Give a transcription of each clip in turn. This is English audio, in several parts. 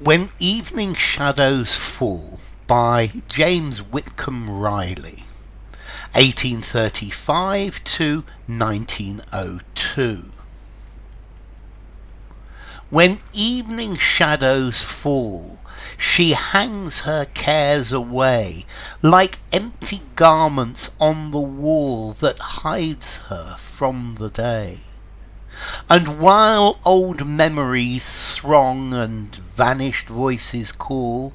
When Evening Shadows Fall by James Whitcomb Riley, 1835 to 1902. When evening shadows fall, she hangs her cares away, like empty garments on the wall that hides her from the day. And while old memories throng and vanished voices call,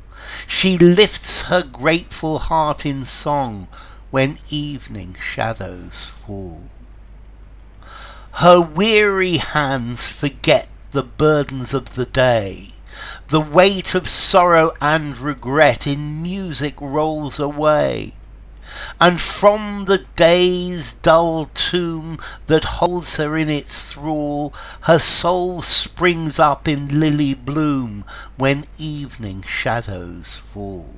she lifts her grateful heart in song when evening shadows fall. Her weary hands forget the burdens of the day. The weight of sorrow and regret in music rolls away. And from the day's dull tomb that holds her in its thrall, her soul springs up in lily bloom when evening shadows fall.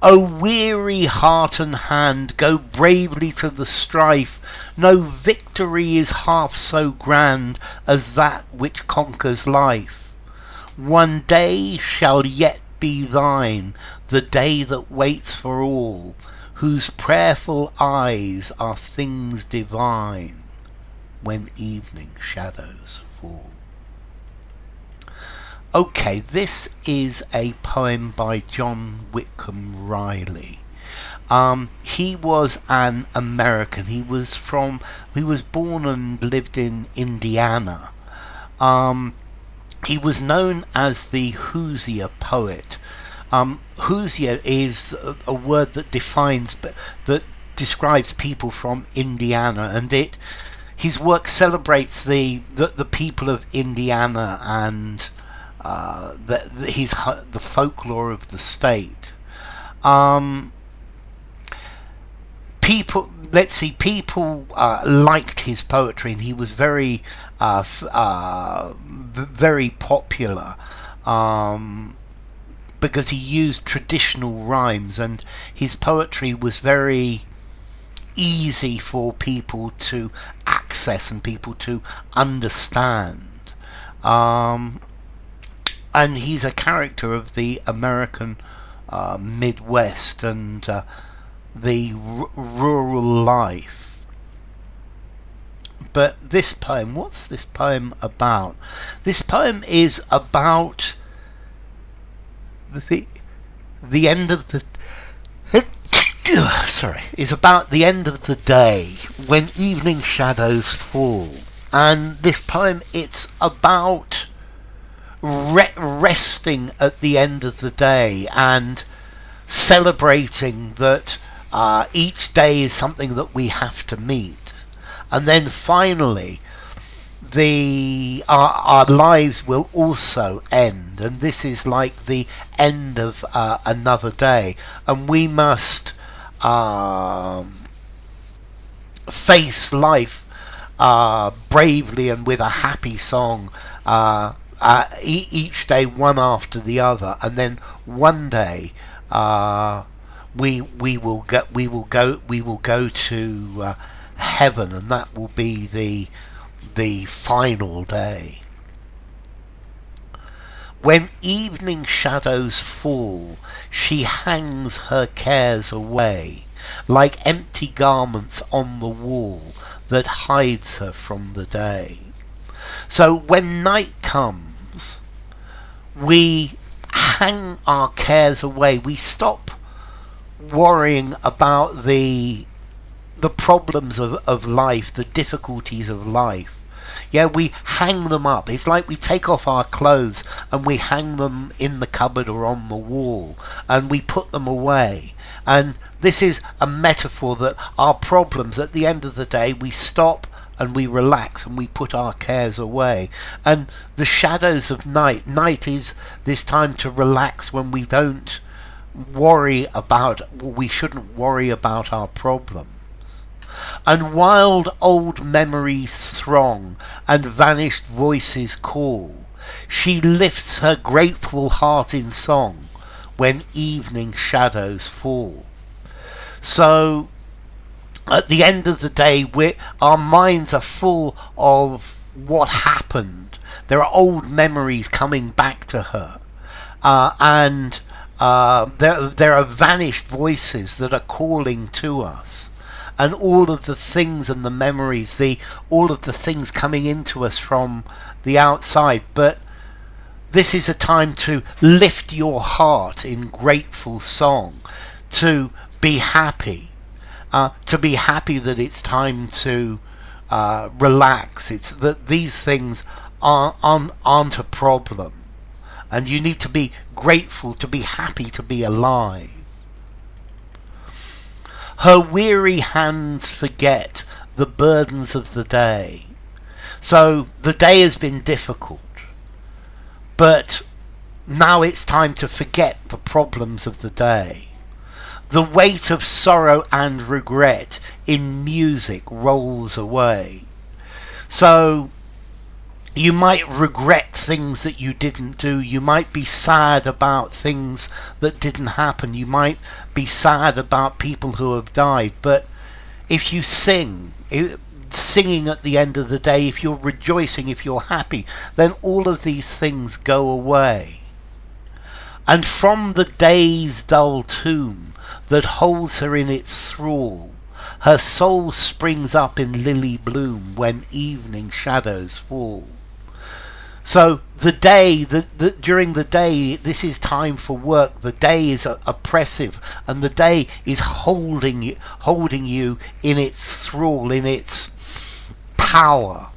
O weary heart and hand, go bravely to the strife. No victory is half so grand as that which conquers life. One day shall yet be thine, the day that waits for all, whose prayerful eyes are things divine when evening shadows fall. Okay, this is a poem by John Whitcomb Riley. He was an American. He was born and lived in Indiana. He was known as the Hoosier poet. Hoosier is a word that describes people from Indiana, and his work celebrates the people of Indiana and the folklore of the state. People liked his poetry, and he was very popular because he used traditional rhymes, and his poetry was very easy for people to access and people to understand. And he's a character of the American Midwest and the rural life. But this poem, what's this poem about? This poem is about the end of the is about the end of the day when evening shadows fall. And this poem, it's about resting at the end of the day and celebrating that each day is something that we have to meet, and then finally our lives will also end, and this is like the end of another day, and we must face life bravely and with a happy song, each day one after the other, and then one day we will go to heaven, and that will be the final day. When evening shadows fall, she hangs her cares away, like empty garments on the wall that hides her from the day. So when night comes, we hang our cares away. We stop worrying about the problems of life, the difficulties of life. Yeah, we hang them up. It's like we take off our clothes and we hang them in the cupboard or on the wall, and we put them away. And this is a metaphor that our problems, at the end of the day, we stop and we relax and we put our cares away. And the shadows of night is this time to relax, when we don't worry about, we shouldn't worry about our problems. And wild old memories throng and vanished voices call, she lifts her grateful heart in song when evening shadows fall. So at the end of the day, our minds are full of what happened. there are old memories coming back to her, and there are vanished voices that are calling to us, and all of the things and the memories, all of the things coming into us from the outside. But this is a time to lift your heart in grateful song, to be happy, that it's time to relax. It's that these things aren't a problem, and you need to be grateful, to be happy, to be alive. Her weary hands forget the burdens of the day. So the day has been difficult, but now it's time to forget the problems of the day. The weight of sorrow and regret in music rolls away. So you might regret things that you didn't do. You might be sad about things that didn't happen. You might be sad about people who have died. But if you singing at the end of the day, if you're rejoicing, if you're happy, then all of these things go away. And from the day's dull tomb that holds her in its thrall, her soul springs up in lily bloom when evening shadows fall. So the day, during the day, this is time for work. The day is oppressive, and the day is holding you in its thrall, in its power.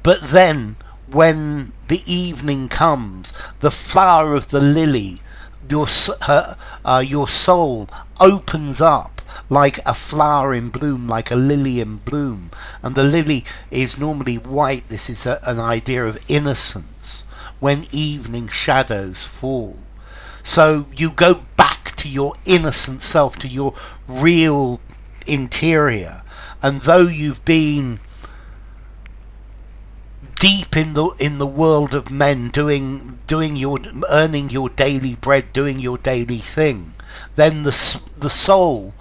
But then, when the evening comes, the flower of the lily, your soul opens up like a flower in bloom, like a lily in bloom. And the lily is normally white. This is an idea of innocence when evening shadows fall. So you go back to your innocent self, to your real interior. And though you've been deep in the world of men, earning your daily bread, doing your daily thing, then the soul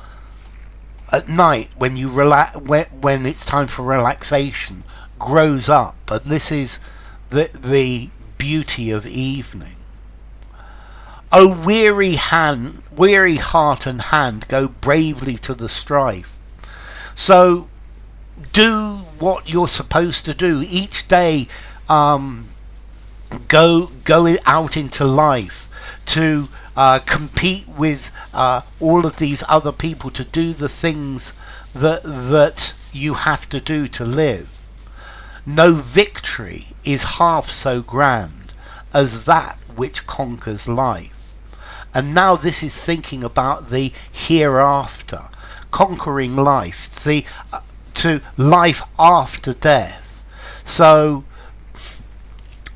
at night, when you when it's time for relaxation, grows up. And this is the beauty of evening. Oh, weary heart and hand, go bravely to the strife. So do what you're supposed to do each day. Go out into life to compete with all of these other people, to do the things that you have to do to live. No victory is half so grand as that which conquers life. And now this is thinking about the hereafter, conquering life, to life after death. So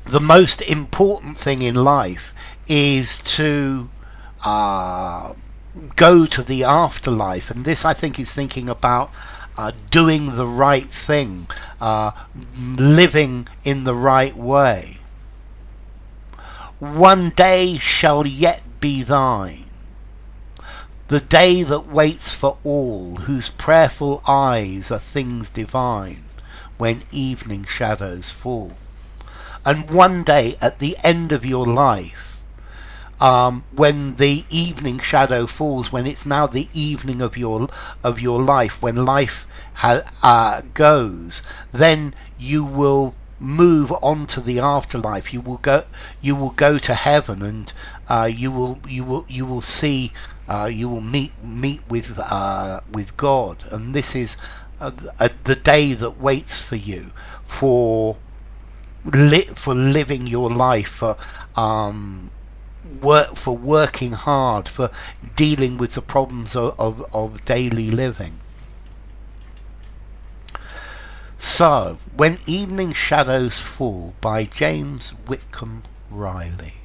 the most important thing in life is to go to the afterlife. And this, I think, is thinking about doing the right thing, living in the right way. One day shall yet be thine, the day that waits for all, whose prayerful eyes are things divine, when evening shadows fall. And one day at the end of your life, when the evening shadow falls, when it's now the evening of your life, when life goes, then you will move on to the afterlife. You will go to heaven, and you will see, you will meet with God. And this is the day that waits for you, for living your life, for working hard, for dealing with the problems of daily living. So, When Evening Shadows Fall by James Whitcomb Riley.